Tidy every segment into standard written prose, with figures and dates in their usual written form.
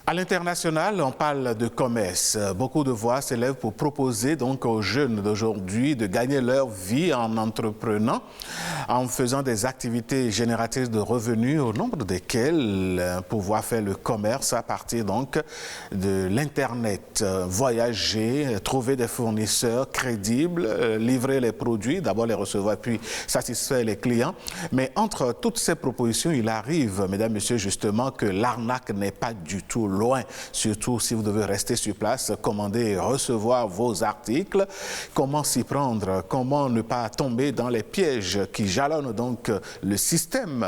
À l'international, on parle de commerce. Beaucoup de voix s'élèvent pour proposer donc aux jeunes d'aujourd'hui de gagner leur vie en entreprenant, en faisant des activités génératrices de revenus, au nombre desquelles pouvoir faire le commerce à partir donc de l'Internet. Voyager, trouver des fournisseurs crédibles, livrer les produits, d'abord les recevoir puis satisfaire les clients. Mais entre toutes ces propositions, il arrive, mesdames, messieurs, justement, que l'arnaque n'est pas du tout loin, surtout si vous devez rester sur place, commander et recevoir vos articles. Comment s'y prendre? Comment ne pas tomber dans les pièges qui jalonnent donc le système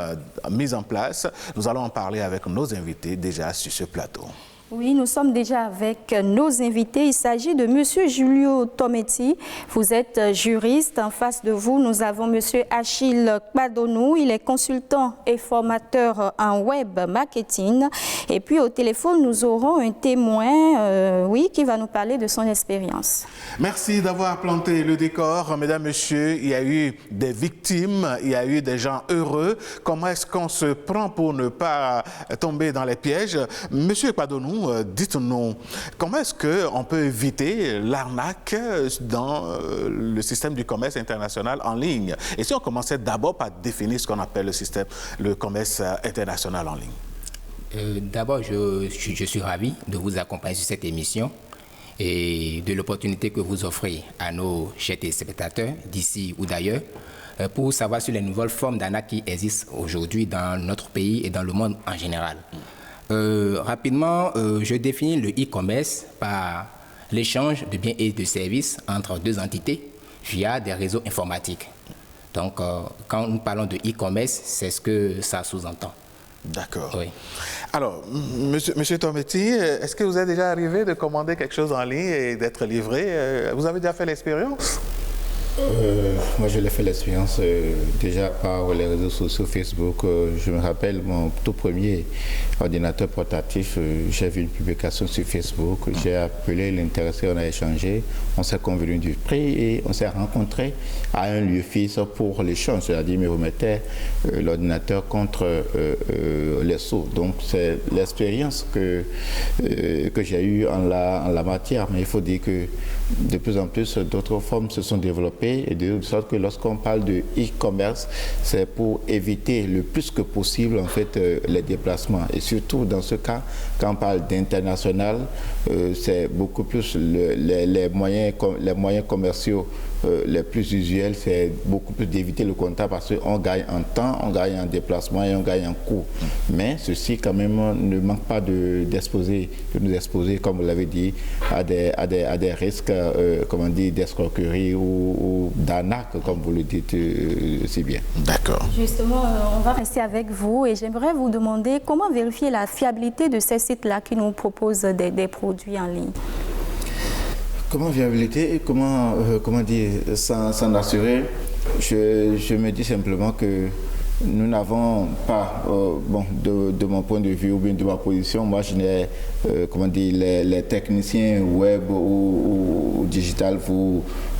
mis en place? Nous allons en parler avec nos invités déjà sur ce plateau. Oui, nous sommes déjà avec nos invités. Il s'agit de M. Julio Tometti. Vous êtes juriste. En face de vous, nous avons M. Achille Kpadonou. Il est consultant et formateur en web marketing. Et puis au téléphone, nous aurons un témoin, qui va nous parler de son expérience. Merci d'avoir planté le décor. Mesdames, Messieurs, il y a eu des victimes, il y a eu des gens heureux. Comment est-ce qu'on se prend pour ne pas tomber dans les pièges? Monsieur Kpadonou, dites-nous, comment est-ce qu'on peut éviter l'arnaque dans le système du commerce international en ligne? Et si on commençait d'abord par définir ce qu'on appelle le commerce international en ligne? D'abord, je suis ravi de vous accompagner sur cette émission et de l'opportunité que vous offrez à nos chers téléspectateurs d'ici ou d'ailleurs pour savoir sur les nouvelles formes d'arnaque qui existent aujourd'hui dans notre pays et dans le monde en général. Rapidement, je définis le e-commerce par l'échange de biens et de services entre deux entités via des réseaux informatiques. Donc, quand nous parlons de e-commerce, c'est ce que ça sous-entend. D'accord. Oui. Alors, monsieur Tometti, est-ce que vous êtes déjà arrivé de commander quelque chose en ligne et d'être livré? Vous avez déjà fait l'expérience? Moi, je l'ai fait l'expérience déjà par les réseaux sociaux, Facebook. Je me rappelle mon tout premier ordinateur portatif. J'ai vu une publication sur Facebook. J'ai appelé l'intéressé, on a échangé. On s'est convenu du prix et on s'est rencontrés à un lieu fixe pour l'échange. C'est-à-dire, il me remettait l'ordinateur contre les sous. Donc, c'est l'expérience que j'ai eue en la matière. Mais il faut dire que de plus en plus, d'autres formes se sont développées. Et de sorte que lorsqu'on parle de e-commerce, c'est pour éviter le plus que possible en fait les déplacements. Et surtout dans ce cas, quand on parle d'international, c'est beaucoup plus les moyens commerciaux les plus usuels, c'est beaucoup plus d'éviter le contact parce qu'on gagne en temps, on gagne en déplacement et on gagne en coût. Mais ceci quand même ne manque pas de nous exposer, comme vous l'avez dit, à des risques, comment dire, d'escroquerie ou d'arnaque, comme vous le dites si bien. D'accord. Justement, on va rester avec vous et j'aimerais vous demander comment vérifier la fiabilité de ces sites-là qui nous proposent des produits en ligne. Comment viabilité et comment dire, s'en assurer? Je me dis simplement que nous n'avons pas, de mon point de vue ou bien de ma position, moi je n'ai, les techniciens web ou digital,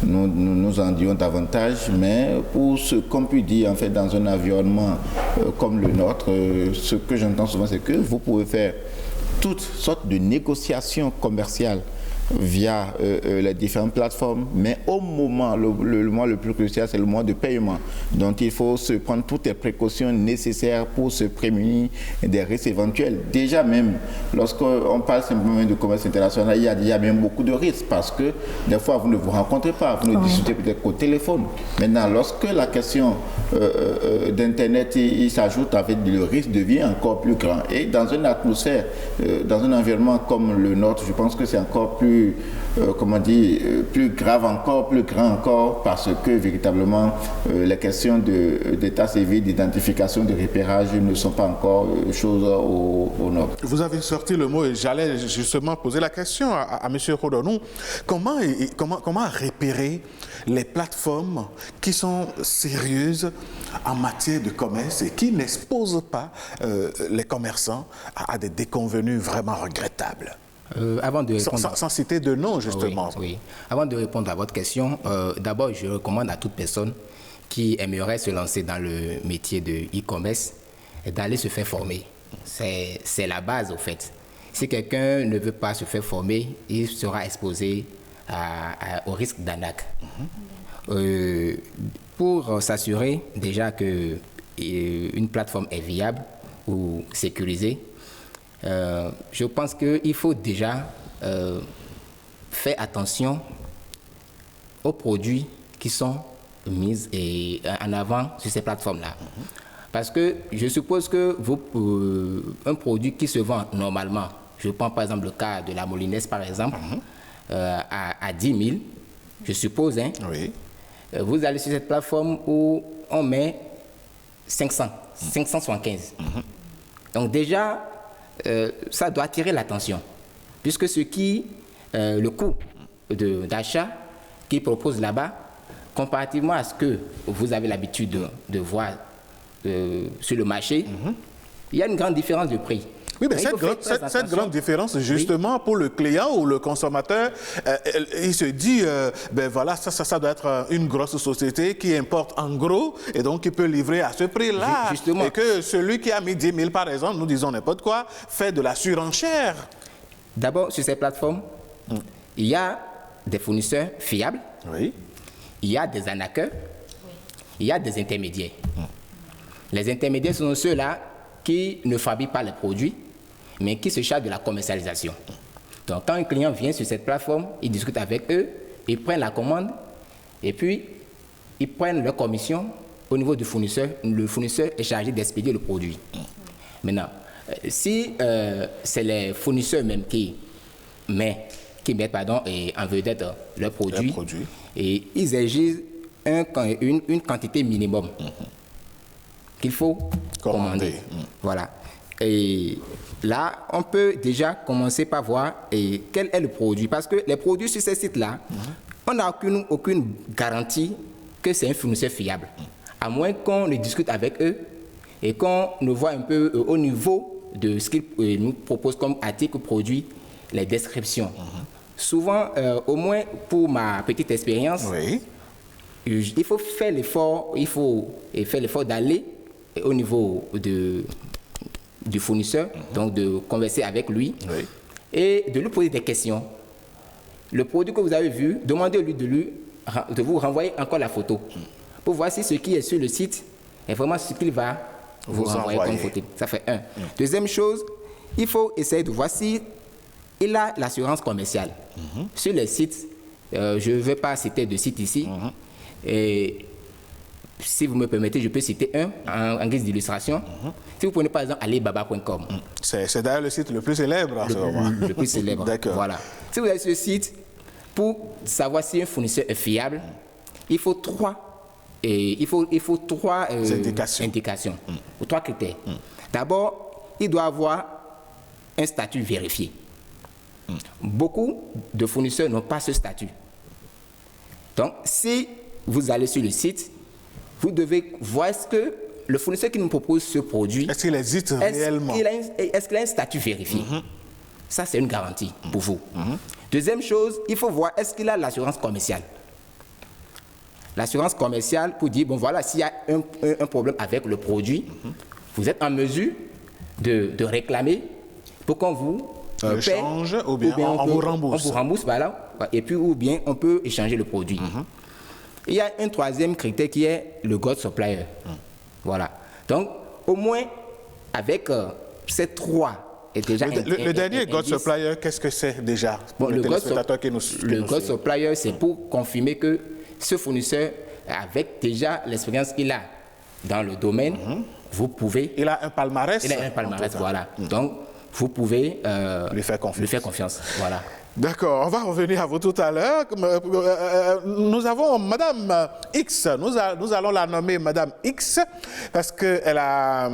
nous en disons davantage, mais pour ce qu'on peut dire en fait dans un environnement comme le nôtre, ce que j'entends souvent c'est que vous pouvez faire toutes sortes de négociations commerciales via les différentes plateformes, mais au moment, le moment le plus crucial, c'est le moment de paiement. Donc il faut se prendre toutes les précautions nécessaires pour se prémunir des risques éventuels. Déjà même, lorsqu'on parle simplement de commerce international, il y a même beaucoup de risques parce que des fois vous ne vous rencontrez pas, vous ne discutez peut-être qu'au téléphone. Maintenant, lorsque la question d'Internet il s'ajoute, avec le risque devient encore plus grand. Et dans une atmosphère, dans un environnement comme le nôtre, je pense que c'est encore plus plus grave encore, plus grand encore, parce que véritablement les questions d'état civil, d'identification, de repérage ne sont pas encore choses au nord. Vous avez sorti le mot et j'allais justement poser la question à M. Kpadonou. Comment repérer les plateformes qui sont sérieuses en matière de commerce et qui n'exposent pas les commerçants à des déconvenues vraiment regrettables? Avant de répondre sans citer de nom, justement. Oui. Avant de répondre à votre question, d'abord, je recommande à toute personne qui aimerait se lancer dans le métier de e-commerce d'aller se faire former. C'est la base, au fait. Si quelqu'un ne veut pas se faire former, il sera exposé au risque d'arnaque. Pour s'assurer déjà qu'une plateforme est viable ou sécurisée, je pense qu'il faut déjà faire attention aux produits qui sont mis en avant sur ces plateformes-là. Parce que je suppose que un produit qui se vend normalement, je prends par exemple le cas de la Molinaise par exemple, à 10 000, je suppose, hein, Oui. Vous allez sur cette plateforme où on met 575. Donc déjà, ça doit attirer l'attention, puisque le coût d'achat qu'ils proposent là-bas, comparativement à ce que vous avez l'habitude de voir sur le marché, il y a une grande différence de prix. Oui, mais cette grande différence, justement, pour le client ou le consommateur, il se dit, ben voilà, ça doit être une grosse société qui importe en gros et donc qui peut livrer à ce prix-là. Justement. Et que celui qui a mis 10 000, par exemple, nous disons n'importe quoi, fait de la surenchère. D'abord, sur ces plateformes, il y a des fournisseurs fiables, Oui. il y a des arnaqueurs, il y a des intermédiaires. Les intermédiaires sont ceux-là qui ne fabriquent pas les produits, mais qui se chargent de la commercialisation. Donc, quand un client vient sur cette plateforme, il discute avec eux, ils prennent la commande, et puis ils prennent leur commission au niveau du fournisseur. Le fournisseur est chargé d'expédier le produit. Maintenant, si c'est les fournisseurs même qui mettent en vedette leurs produits, et ils exigent une quantité minimum qu'il faut commander. Voilà. Et là, on peut déjà commencer par voir quel est le produit. Parce que les produits sur ces sites-là, on n'a aucune garantie que c'est un fournisseur fiable. À moins qu'on le discute avec eux et qu'on nous voit un peu au niveau de ce qu'ils nous proposent comme article ou produit, les descriptions. Souvent, au moins pour ma petite expérience, il faut faire l'effort, d'aller au niveau du fournisseur, donc de converser avec lui et de lui poser des questions. Le produit que vous avez vu, demandez-lui de vous renvoyer encore la photo pour voir si ce qui est sur le site est vraiment ce qu'il va vous renvoyer comme photo. Ça fait un. Deuxième chose, il faut essayer de voir si il a l'assurance commerciale. Sur les sites, je ne vais pas citer de site ici, et si vous me permettez, je peux citer un en guise d'illustration. Si vous prenez par exemple alibaba.com. C'est d'ailleurs le site le plus célèbre en ce moment. Le plus célèbre. D'accord. Voilà. Si vous avez ce site, pour savoir si un fournisseur est fiable, il faut trois indications ou trois critères. D'abord, il doit avoir un statut vérifié. Beaucoup de fournisseurs n'ont pas ce statut. Donc, si vous allez sur le site, vous devez voir est-ce que le fournisseur qui nous propose ce produit, est-ce qu'il existe réellement? Est-ce qu'il a un statut vérifié? Ça, c'est une garantie pour vous. Deuxième chose, il faut voir est-ce qu'il a l'assurance commerciale. L'assurance commerciale pour dire, bon voilà, s'il y a un problème avec le produit, vous êtes en mesure de réclamer pour qu'on vous change ou bien on vous rembourse. On vous rembourse, voilà, et puis ou bien on peut échanger le produit. Il y a un troisième critère qui est le God Supplier. Voilà. Donc, au moins, avec ces trois, est déjà le dernier God Supplier, qu'est-ce que c'est déjà pour le téléspectateur qui nous Le God Supplier, c'est pour confirmer que ce fournisseur, avec déjà l'expérience qu'il a dans le domaine, vous pouvez... Il a un palmarès. Il a un palmarès, voilà. Donc, vous pouvez lui faire confiance. Voilà. D'accord, on va revenir à vous tout à l'heure. Nous avons Madame X, nous allons la nommer Madame X parce qu'elle a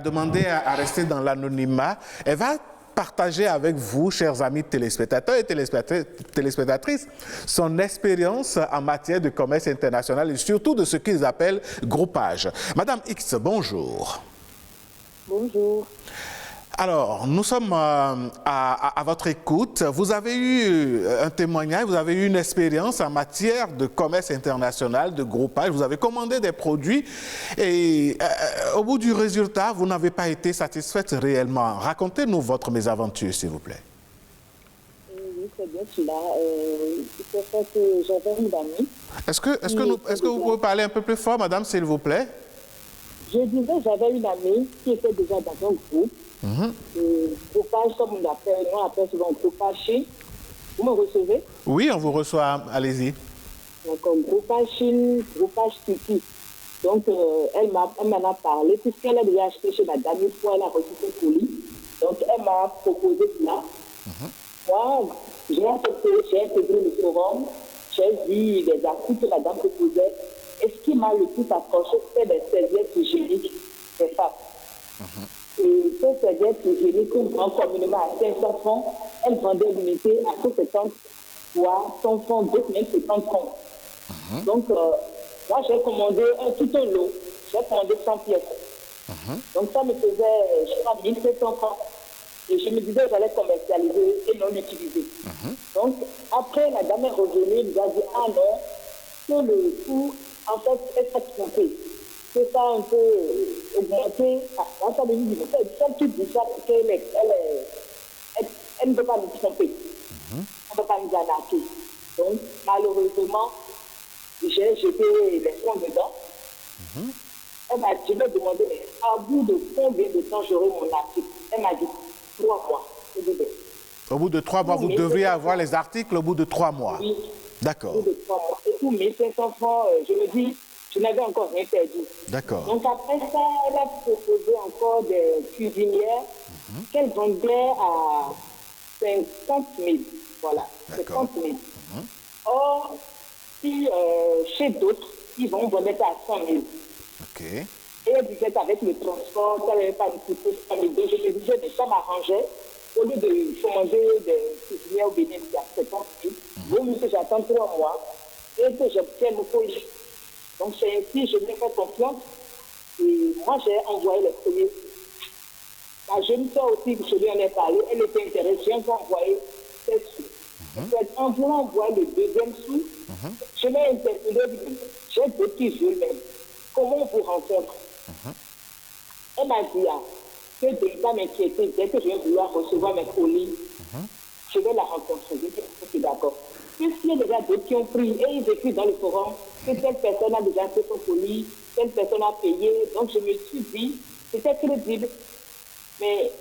demandé à rester dans l'anonymat. Elle va partager avec vous, chers amis téléspectateurs et téléspectatrices, son expérience en matière de commerce international et surtout de ce qu'ils appellent groupage. Madame X, bonjour. Bonjour. Alors, nous sommes à votre écoute. Vous avez eu un témoignage, vous avez eu une expérience en matière de commerce international, de groupage. Vous avez commandé des produits et au bout du résultat, vous n'avez pas été satisfaite réellement. Racontez-nous votre mésaventure, s'il vous plaît. Oui, c'est bien cela. C'est fait que j'avais une amie. Est-ce que vous pouvez parler un peu plus fort, madame, s'il vous plaît? Je disais, j'avais une amie qui était déjà dans un groupe. Groupage, comme on appelle souvent groupage Chine. Vous me recevez? Oui, on vous reçoit. Allez-y. D'accord, groupage Chine, groupage Titi. Donc, elle m'en a parlé, puisqu'elle a déjà acheté chez la dame une fois, elle a reçu son colis. Donc, elle m'a proposé cela. Moi, j'ai intégré le forum, j'ai vu les articles que la dame proposait. Et ce qui m'a le plus accroché, c'était les serviettes hygiéniques des femmes. Et ces serviettes hygiéniques, qu'on vend communément à 500 francs, elle vendait l'unité à 150 voire 100 francs, d'autres même 50 francs. Donc, moi, j'ai commandé tout un lot. J'ai commandé 100 pièces. Donc, ça me faisait, je crois, 1700 francs. Et je me disais que j'allais commercialiser et non l'utiliser. Donc, après, la dame est revenue, elle nous a dit, ah non, que le coût, en fait, elle s'est trompée. Que ça a un peu augmenté. Ah, ça me dit, celle qui dit ça, c'est qu'elle elle ne peut pas nous tromper. Elle ne peut pas nous arnaquer. Donc, malheureusement, j'ai jeté les fonds dedans. Je me demandais, mais à bout de combien de temps j'aurai mon article? Elle m'a dit, 3 mois. Au bout de 3 mois, vous devriez avoir les articles au bout de 3 mois. Oui. D'accord. Au bout de 3 mois. Et tous 1500 francs, je me dis, je n'avais encore rien perdu. D'accord. Donc après ça, elle a proposé encore des cuisinières qu'elle vendait à 50 000. Voilà, 50 000. Or, si chez d'autres, ils vont vendre ça à 100 000. OK. Et elle disait qu'avec le transport, ça n'allait pas me coûter 100 000. Donc je me disais, mais ça m'arrangeait. Au lieu de commander des cuisinières au Bénin à 50 000, vaut mieux que j'attends 3 mois et que j'obtienne mon colis. Donc c'est ainsi, je lui ai fait confiance. Et moi, j'ai envoyé les premiers. La jeune soeur aussi, je lui en ai parlé, elle était intéressée, j'ai encore envoyé 7 sous. En voulant envoyer le deuxième sou, je l'ai interpellé, j'ai deux petits jeux même. Comment on vous rencontre? Elle m'a dit que de ne pas m'inquiéter, dès que je vais vouloir recevoir mes colis, je vais la rencontrer. Je dis, ok, d'accord. Puisqu'il y a déjà d'autres qui ont pris et ils écrivent dans le forum que telle personne a déjà fait son colis, telle personne a payé. Donc je me suis dit, c'était crédible. Mais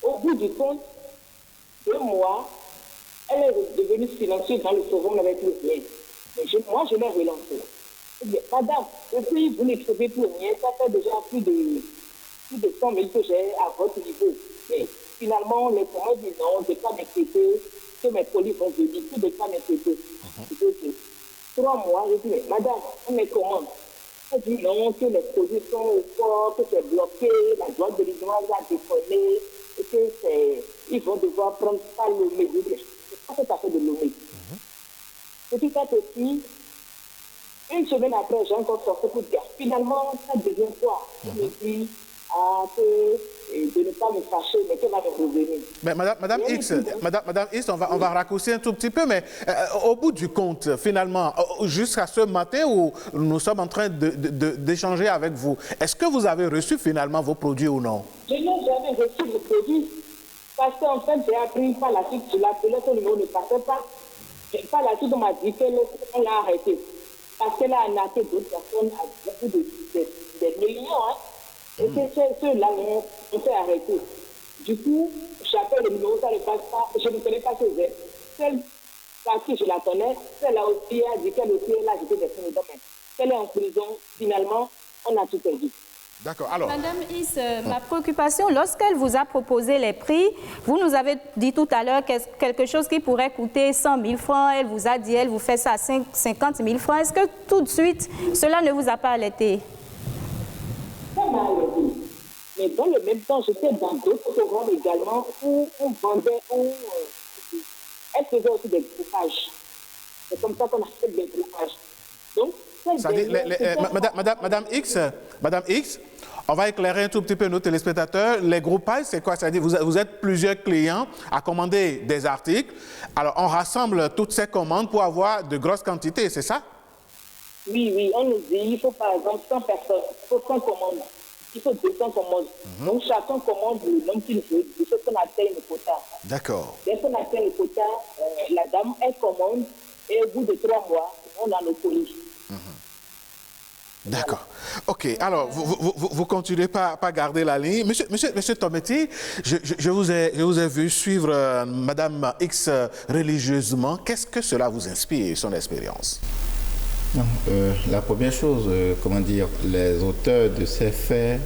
au bout du compte, 2 mois, elle est devenue silencieuse dans le forum avec le rien. Mais moi, je l'ai relancée. Madame, depuis vous n'écrivez plus rien, ça fait déjà plus de 100 000 que j'ai à votre niveau. Mais finalement, les communs disent non, je ne vais pas m'inquiéter, que mes colis vont venir, tout ne pas m'inquiéter. Je dis, ok. 3 mois, je dis, mais madame, on est comment? Elle dit non, que les produits sont au fort, que c'est bloqué, la droite de l'Illinois a déconné, et que ils vont devoir prendre ça l'omé. Je dis, c'est pas tout à fait de l'omé. Petit à petit, une semaine après, j'ai encore sorti pour dire. Finalement, ça devient quoi? Je me dis, de ne pas me fâcher, mais qu'elle va me revenir. Mais Madame X, on va raccourcir un tout petit peu, mais au bout du compte, finalement, jusqu'à ce matin où nous sommes en train d'échanger avec vous, est-ce que vous avez reçu finalement vos produits ou non? Je n'ai jamais reçu de produits parce qu'en fait, j'ai appris par la suite, je l'appelais, son numéro ne passait pas. Par la suite, on m'a dit qu'on l'a arrêté. Parce qu'elle a arnaqué d'autres personnes à beaucoup des millions. Hein. Et ceux-là, on s'est arrêté. Du coup, j'appelle le numéro, ça ne passe pas. Je ne connais pas ces aides. Celle par qui je la connais, celle-là aussi a dit qu'elle aussi, elle a jeté des fonds dedans. Elle est en prison. Finalement, on a tout perdu. D'accord. Alors, Madame Is, ma préoccupation, lorsqu'elle vous a proposé les prix, vous nous avez dit tout à l'heure quelque chose qui pourrait coûter 100 000 francs. Elle vous a dit, elle vous fait ça à 50 000 francs. Est-ce que tout de suite, cela ne vous a pas alerté? Ça m'a alerté. Mais dans le même temps, j'étais dans d'autres forums également où on vendait, elle faisait aussi des groupages. C'est comme ça qu'on a fait des groupages. Donc, Madame X, On va éclairer un tout petit peu nos téléspectateurs. Les groupages, c'est quoi? C'est-à-dire vous êtes plusieurs clients à commander des articles. Alors, on rassemble toutes ces commandes pour avoir de grosses quantités, c'est ça? Oui, on nous dit il faut par exemple 100 personnes, il faut 100 commandes, il faut 200 commandes. Donc, chacun commande le nombre qu'il veut, de ce qu'on atteigne le quota. D'accord. Dès qu'on atteint le quota, la dame, elle commande et au bout de 3 mois, on a nos colis. D'accord. OK. Alors, vous continuez pas garder la ligne. Monsieur Tometti, je vous ai vu suivre Madame X religieusement. Qu'est-ce que cela vous inspire, son expérience? Non, la première chose, les auteurs de ces faits,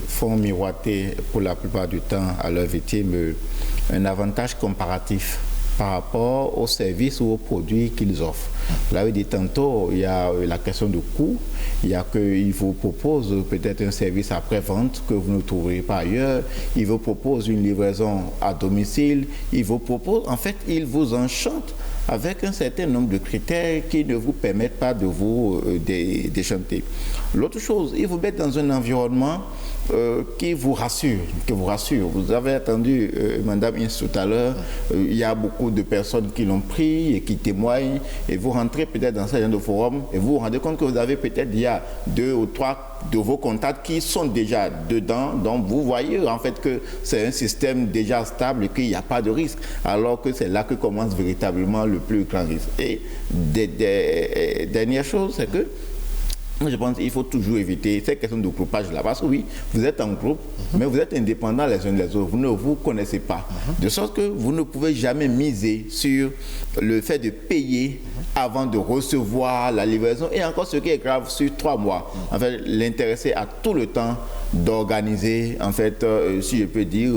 font miroiter pour la plupart du temps à leurs victimes un avantage comparatif par rapport aux services ou aux produits qu'ils offrent. Vous l'avez dit tantôt, il y a la question du coût, il y a qu'ils vous proposent peut-être un service après-vente que vous ne trouverez pas ailleurs, ils vous proposent une livraison à domicile, ils vous enchantent avec un certain nombre de critères qui ne vous permettent pas de vous déchanter. L'autre chose, ils vous mettent dans un environnement qui vous rassure, Vous avez entendu Madame Ins tout à l'heure, il y a beaucoup de personnes qui l'ont pris et qui témoignent, et vous rentrez peut-être dans ce genre de forum et vous vous rendez compte que vous avez peut-être il y a 2 ou 3 de vos contacts qui sont déjà dedans, donc vous voyez en fait que c'est un système déjà stable et qu'il n'y a pas de risque, alors que c'est là que commence véritablement le plus grand risque. Et dernière chose, c'est que je pense qu'il faut toujours éviter cette question de groupage là, parce que oui, vous êtes en groupe, mais vous êtes indépendants les uns des autres, vous ne vous connaissez pas, de sorte que vous ne pouvez jamais miser sur le fait de payer avant de recevoir la livraison, et encore ce qui est grave, sur 3 mois. En fait, l'intéressé a tout le temps d'organiser, en fait, si je peux dire,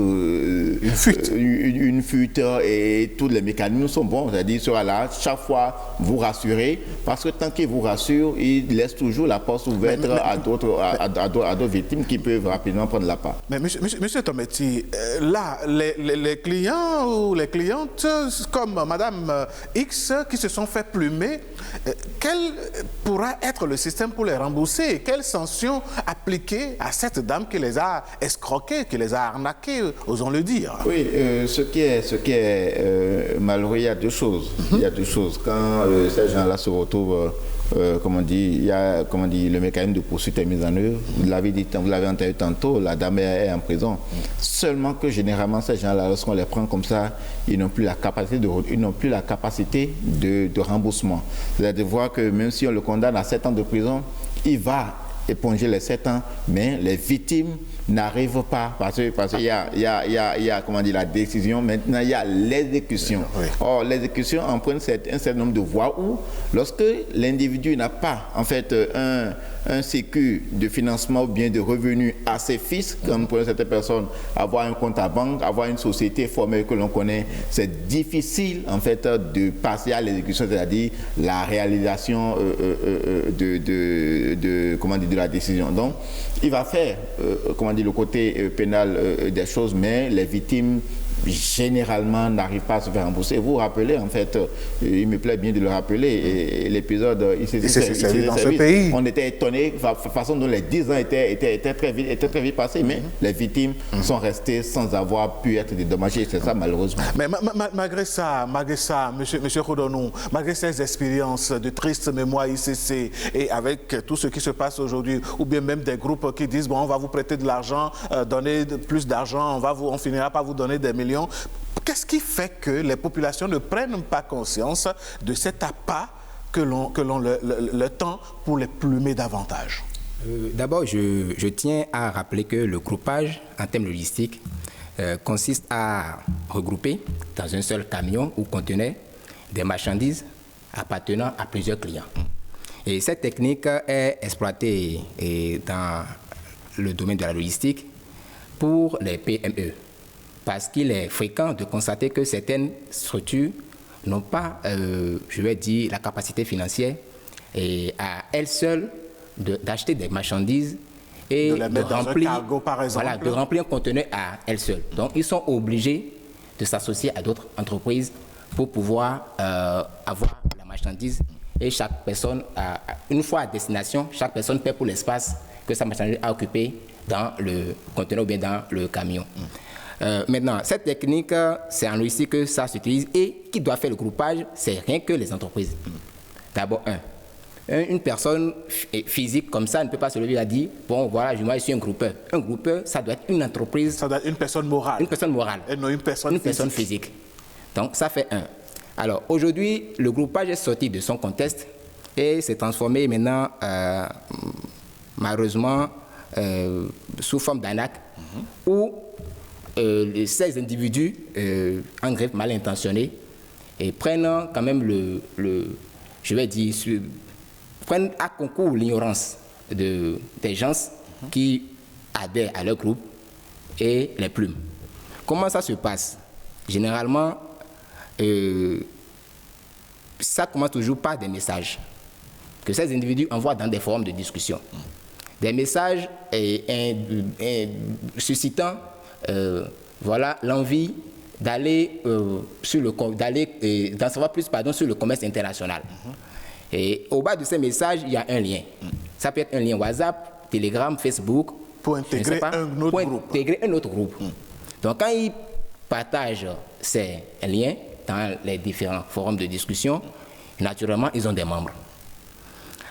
une fuite, et tous les mécanismes sont bons, c'est-à-dire sera là, chaque fois vous rassurez, parce que tant qu'il vous rassure, il laisse toujours la porte ouverte à d'autres victimes qui peuvent rapidement prendre la part. Mais monsieur Tometti, là, les clients ou les clientes comme Madame X qui se sont fait plumer, quel pourra être le système pour les rembourser? Quelles sanctions appliquer à cette dame qui les a escroqués, qui les a arnaqués, osons le dire? Oui, ce qui est malheureux, il y a 2 choses. Il y a 2 choses. Quand ces gens-là se retrouvent, il y a le mécanisme de poursuite est mis en œuvre. Vous l'avez entendu tantôt, la dame est en prison. Seulement que généralement, ces gens-là, lorsqu'on les prend comme ça, ils n'ont plus la capacité de remboursement. C'est-à-dire de voir que même si on le condamne à 7 ans de prison, il va éponger les 7 ans, mais les victimes n'arrivent pas, parce qu'il y a la décision, maintenant il y a l'exécution. Oui. Or, l'exécution emprunte un certain nombre de voies où, lorsque l'individu n'a pas en fait un sécu de financement ou bien de revenus assez fixe, comme pour certaines personnes, avoir un compte à banque, avoir une société formelle que l'on connaît, c'est difficile en fait de passer à l'exécution, c'est-à-dire la réalisation de la décision. Donc, il va faire le côté pénal des choses, mais les victimes généralement n'arrivent pas à se faire rembourser. Vous vous rappelez, en fait, il me plaît bien de le rappeler, l'épisode ici dans ce pays. On était étonnés de la façon dont les 10 ans étaient très vite passés, mais les victimes sont restées sans avoir pu être dédommagées. C'est ça, malheureusement. Mais malgré ça, monsieur Kodonou, malgré ces expériences de triste mémoire ICC et avec tout ce qui se passe aujourd'hui, ou bien même des groupes qui disent, bon, on va vous prêter de l'argent, donner plus d'argent, on finira par vous donner des millions. Qu'est-ce qui fait que les populations ne prennent pas conscience de cet appât que l'on le tend pour les plumer davantage? D'abord, je tiens à rappeler que le groupage en termes logistiques consiste à regrouper dans un seul camion ou conteneur des marchandises appartenant à plusieurs clients. Et cette technique est exploitée dans le domaine de la logistique pour les PME. Parce qu'il est fréquent de constater que certaines structures n'ont pas, la capacité financière et à elles seules d'acheter des marchandises et de remplir un conteneur à elles seules. Donc, ils sont obligés de s'associer à d'autres entreprises pour pouvoir avoir la marchandise. Et chaque personne, une fois à destination, chaque personne paie pour l'espace que sa marchandise a occupé dans le conteneur ou bien dans le camion. Maintenant, cette technique, c'est en Russie que ça s'utilise et qui doit faire le groupage, c'est rien que les entreprises. D'abord, une personne physique comme ça ne peut pas se lever et dire bon voilà, moi je suis un groupeur. Un groupeur, ça doit être une entreprise. Ça doit être une personne morale. Une personne morale. Et non une personne physique. Donc ça fait un. Alors aujourd'hui, le groupage est sorti de son contexte et s'est transformé maintenant malheureusement sous forme d'ANAC où ces individus en greffe mal intentionnés et prennent quand même je vais dire, prennent à concours l'ignorance des gens qui adhèrent à leur groupe et les plument. Comment ça se passe? Généralement, ça commence toujours par des messages que ces individus envoient dans des forums de discussion. Des messages suscitant voilà, l'envie d'aller d'en savoir plus sur le commerce international. Et au bas de ces messages, il y a un lien. Ça peut être un lien WhatsApp, Telegram, Facebook. Pour intégrer un autre groupe. Donc quand ils partagent ces liens dans les différents forums de discussion, naturellement, ils ont des membres.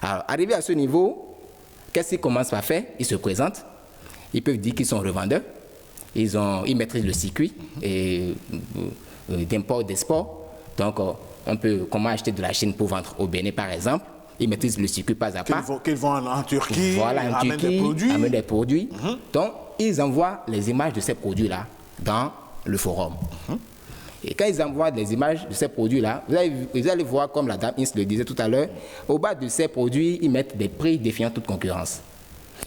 Alors, arrivé à ce niveau, qu'est-ce qu'ils commencent par faire? Ils se présentent, ils peuvent dire qu'ils sont revendeurs, ils maîtrisent le circuit d'import, d'export. Donc, on peut comment acheter de la Chine pour vendre au Bénin, par exemple. Ils maîtrisent le circuit pas à pas. Qu'ils vont en Turquie, voilà, en Turquie, amènent des produits. Donc, ils envoient les images de ces produits-là dans le forum. Et quand ils envoient des images de ces produits-là, vous allez voir, comme la dame Ins le disait tout à l'heure, au bas de ces produits, ils mettent des prix défiant toute concurrence.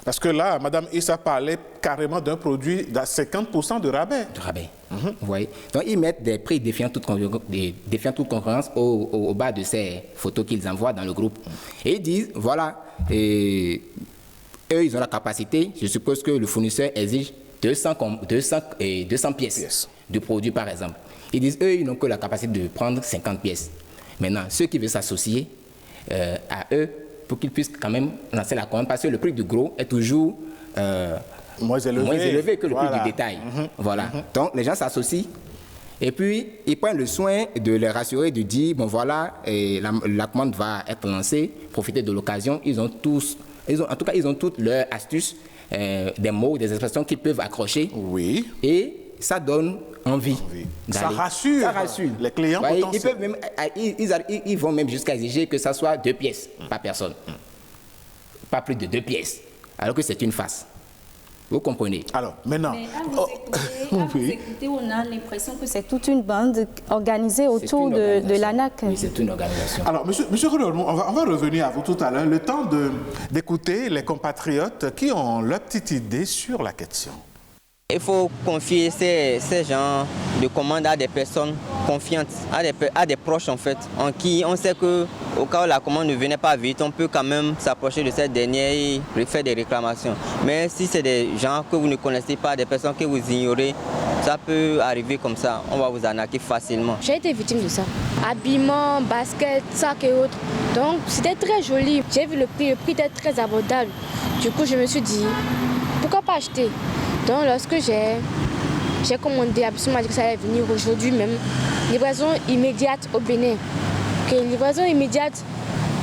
Parce que là, Mme Issa parlait carrément d'un produit à 50% de rabais. De rabais. Vous voyez. Donc, ils mettent des prix défiant toute concurrence au bas de ces photos qu'ils envoient dans le groupe. Et ils disent, voilà, eux, ils ont la capacité, je suppose que le fournisseur exige 200 pièces de produit, par exemple. Ils disent, eux, ils n'ont que la capacité de prendre 50 pièces. Maintenant, ceux qui veulent s'associer à eux, pour qu'ils puissent quand même lancer la commande, parce que le prix du gros est toujours moins élevé que le prix du détail. Voilà. Donc, les gens s'associent et puis ils prennent le soin de les rassurer, de dire, bon voilà, la commande va être lancée, profitez de l'occasion. En tout cas, ils ont toutes leurs astuces, des mots, des expressions qu'ils peuvent accrocher. Oui. Et ça donne envie. Ça rassure les clients potentiels. Ils vont même jusqu'à exiger que ça soit 2 pièces par personne. Pas plus de 2 pièces. Alors que c'est une face. Vous comprenez? Alors, maintenant... Mais à vous écouter, on a l'impression que c'est toute une bande organisée autour de l'ANAC. Oui, c'est une organisation. Alors, monsieur Rodolmo, on va revenir à vous tout à l'heure. Le temps d'écouter les compatriotes qui ont leur petite idée sur la question. Il faut confier ces genres de commandes à des personnes confiantes, à des proches en fait, en qui on sait qu'au cas où la commande ne venait pas vite, on peut quand même s'approcher de cette dernière et faire des réclamations. Mais si c'est des gens que vous ne connaissez pas, des personnes que vous ignorez, ça peut arriver comme ça, on va vous arnaquer facilement. J'ai été victime de ça. Habillement, basket, sac et autres. Donc c'était très joli. J'ai vu le prix était très abordable. Du coup je me suis dit, pourquoi pas acheter? Donc lorsque j'ai commandé, Abisson m'a dit que ça allait venir aujourd'hui même. Livraison immédiate au Bénin. Livraison immédiate,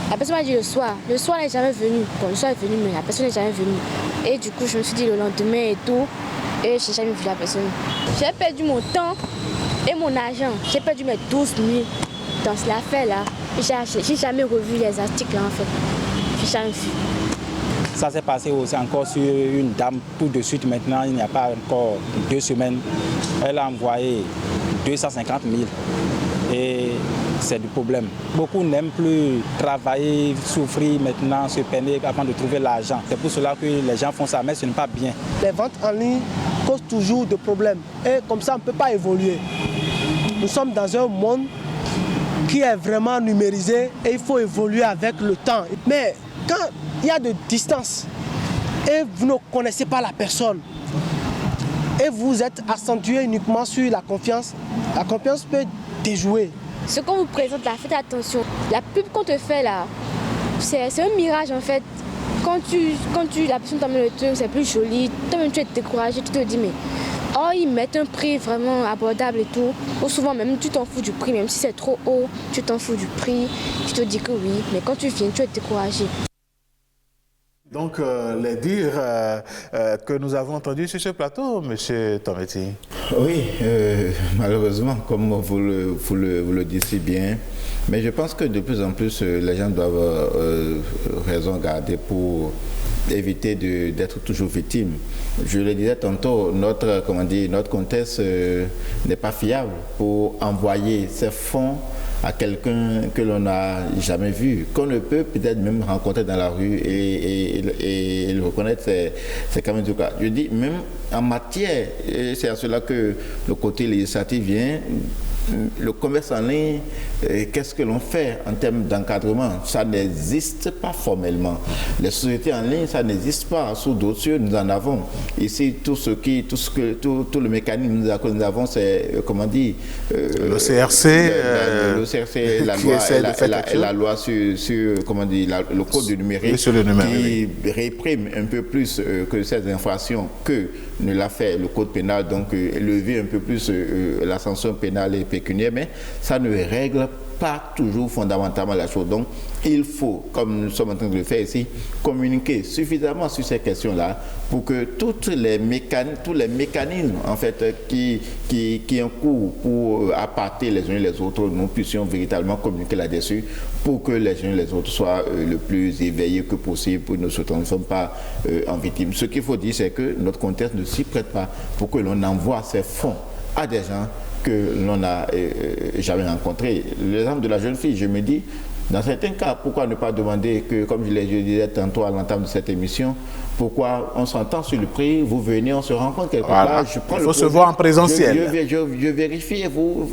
la personne m'a dit le soir. Le soir n'est jamais venu. Bon, le soir est venu, mais la personne n'est jamais venue. Et du coup, je me suis dit le lendemain et tout. Et je n'ai jamais vu la personne. J'ai perdu mon temps et mon argent. J'ai perdu mes 12 nuits dans cette affaire-là. J'ai jamais revu les articles en fait. J'ai jamais vu. Ça s'est passé aussi encore sur une dame tout de suite maintenant, il n'y a pas encore 2 semaines. Elle a envoyé 250 000 et c'est du problème. Beaucoup n'aiment plus travailler, souffrir maintenant, se peiner avant de trouver l'argent. C'est pour cela que les gens font ça, mais ce n'est pas bien. Les ventes en ligne causent toujours des problèmes et comme ça on ne peut pas évoluer. Nous sommes dans un monde qui est vraiment numérisé et il faut évoluer avec le temps. Mais quand il y a de distance et vous ne connaissez pas la personne et vous êtes accentué uniquement sur la confiance peut déjouer. Ce qu'on vous présente là, faites attention. La pub qu'on te fait là, c'est un mirage en fait. Quand quand la personne t'emmène le truc, c'est plus joli, toi-même tu es découragé, tu te dis mais oh, ils mettent un prix vraiment abordable et tout. Ou souvent même tu t'en fous du prix, même si c'est trop haut, tu t'en fous du prix, tu te dis que oui, mais quand tu viens, tu es découragé. Donc, les dires que nous avons entendus sur ce plateau, M. Tometi. Oui, malheureusement, comme vous le dites si bien, mais je pense que de plus en plus, les gens doivent raison garder pour éviter d'être toujours victimes. Je le disais tantôt, notre contexte n'est pas fiable pour envoyer ces fonds à quelqu'un que l'on n'a jamais vu, qu'on ne peut peut-être même rencontrer dans la rue et le reconnaître, c'est quand même du cas. Je dis, même en matière, et c'est à cela que le côté législatif vient, le commerce en ligne, qu'est-ce que l'on fait en termes d'encadrement? Ça n'existe pas formellement. Les sociétés en ligne, ça n'existe pas. Sous d'autres cieux, nous en avons. Ici, tout le mécanisme que nous avons, c'est, comment dire, le CRC, la loi sur comment dire, le code du numérique, qui réprime un peu plus que ces infractions que ne l'a fait le code pénal, donc élever un peu plus la sanction pénale et pécuniaire, mais ça ne règle pas toujours fondamentalement la chose. Donc, il faut, comme nous sommes en train de le faire ici, communiquer suffisamment sur ces questions-là pour que tous les mécanismes en fait, qui ont cours pour aparter les uns et les autres, nous puissions véritablement communiquer là-dessus pour que les uns et les autres soient le plus éveillés que possible, pour que nous ne se transformions pas en victimes. Ce qu'il faut dire, c'est que notre contexte ne s'y prête pas pour que l'on envoie ces fonds à des gens que l'on n'a jamais rencontrés. L'exemple de la jeune fille, je me dis, dans certains cas, pourquoi ne pas demander que, comme je disais tantôt à l'entame de cette émission, pourquoi on s'entend sur le prix, vous venez, on se rencontre quelque part, je prends il faut se voir en présentiel. Je vérifie et vous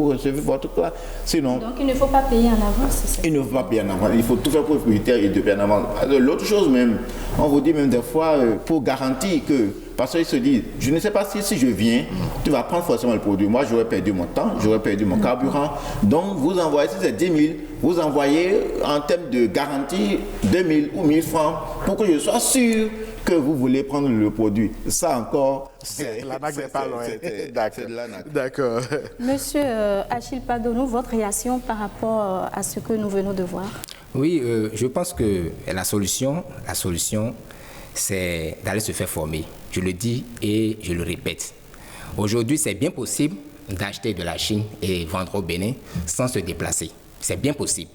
recevez votre plat. Sinon, donc il ne faut pas payer en avance, c'est ça? Il ne faut pas payer en avance, il faut tout faire pour éviter de payer en avance. L'autre chose même, on vous dit même des fois, pour garantir que, parce qu'ils se disent, je ne sais pas si je viens, tu vas prendre forcément le produit. Moi, j'aurais perdu mon temps, j'aurais perdu mon carburant. Donc, vous envoyez, si c'est 10 000, vous envoyez en termes de garantie 2 000 ou 1 000 francs pour que je sois sûr que vous voulez prendre le produit. Ça encore, c'est l'arnaque n'est pas loin. D'accord. Monsieur Achille Padonou, votre réaction par rapport à ce que nous venons de voir? Oui, je pense que la solution, c'est d'aller se faire former. Je le dis et je le répète. Aujourd'hui, c'est bien possible d'acheter de la Chine et vendre au Bénin sans se déplacer. C'est bien possible.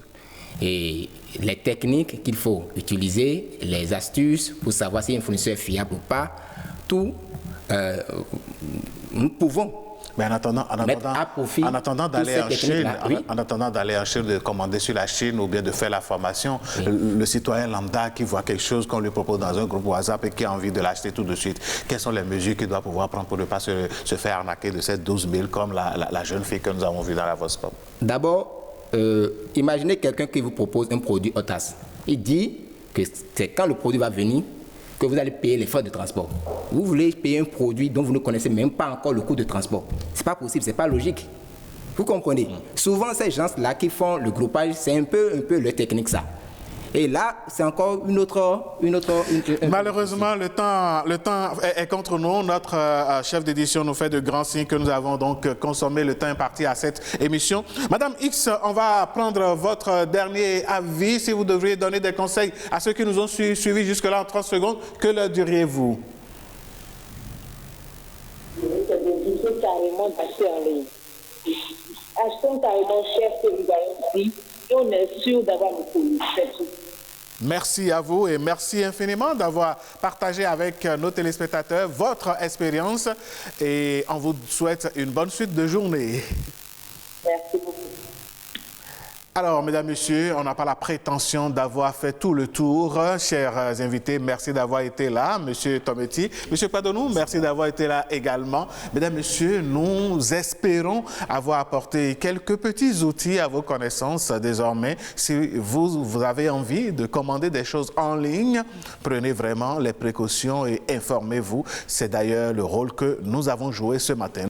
Et les techniques qu'il faut utiliser, les astuces pour savoir si un fournisseur est fiable ou pas, tout, nous pouvons. Mais en attendant d'aller en Chine, de commander sur la Chine ou bien de faire la formation, oui. Le citoyen lambda qui voit quelque chose qu'on lui propose dans un groupe WhatsApp et qui a envie de l'acheter tout de suite, quelles sont les mesures qu'il doit pouvoir prendre pour ne pas se faire arnaquer de ces 12 000 comme la jeune fille que nous avons vue dans la Vospop? D'abord, imaginez quelqu'un qui vous propose un produit OTAS. Il dit que c'est quand le produit va venir que vous allez payer les frais de transport. Vous voulez payer un produit dont vous ne connaissez même pas encore le coût de transport. C'est pas possible, c'est pas logique. Vous comprenez? Souvent, ces gens-là qui font le groupage, c'est un peu leur technique, ça. Et là, c'est encore une autre. Malheureusement, le temps est contre nous. Notre chef d'édition nous fait de grands signes que nous avons donc consommé le temps imparti à cette émission. Madame X, on va prendre votre dernier avis. Si vous devriez donner des conseils à ceux qui nous ont suivis jusque-là en 30 secondes, que leur diriez-vous? C'est d'éviter carrément d'acheter en ligne. Achetons carrément cher que nous allons ici et on est sûr d'avoir le produit. C'est tout. Merci à vous et merci infiniment d'avoir partagé avec nos téléspectateurs votre expérience et on vous souhaite une bonne suite de journée. Merci beaucoup. Alors, mesdames, messieurs, on n'a pas la prétention d'avoir fait tout le tour. Chers invités, merci d'avoir été là. Monsieur Tometi, monsieur Padonou, merci d'avoir été là également. Mesdames, messieurs, nous espérons avoir apporté quelques petits outils à vos connaissances désormais. Si vous avez envie de commander des choses en ligne, prenez vraiment les précautions et informez-vous. C'est d'ailleurs le rôle que nous avons joué ce matin.